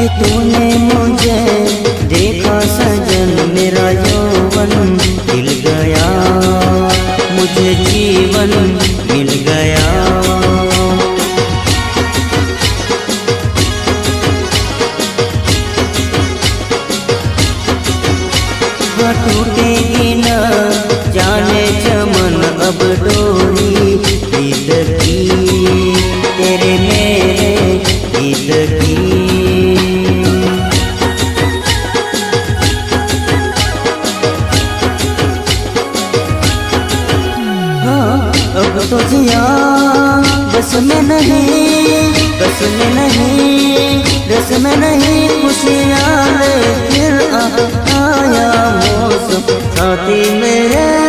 तूने मुझे देखा सजन, मेरा यौवन खिल गया, मुझे जीवन मिल गया। टूटेगी न जाने चमन अब डोरी प्रीत की, तेरे मेरे गीत की। हाँ अब तो जिया बस में नहीं, बस में नहीं, रस में नहीं, खुशियाँ ले फिर आया मौसम साथी मेरे।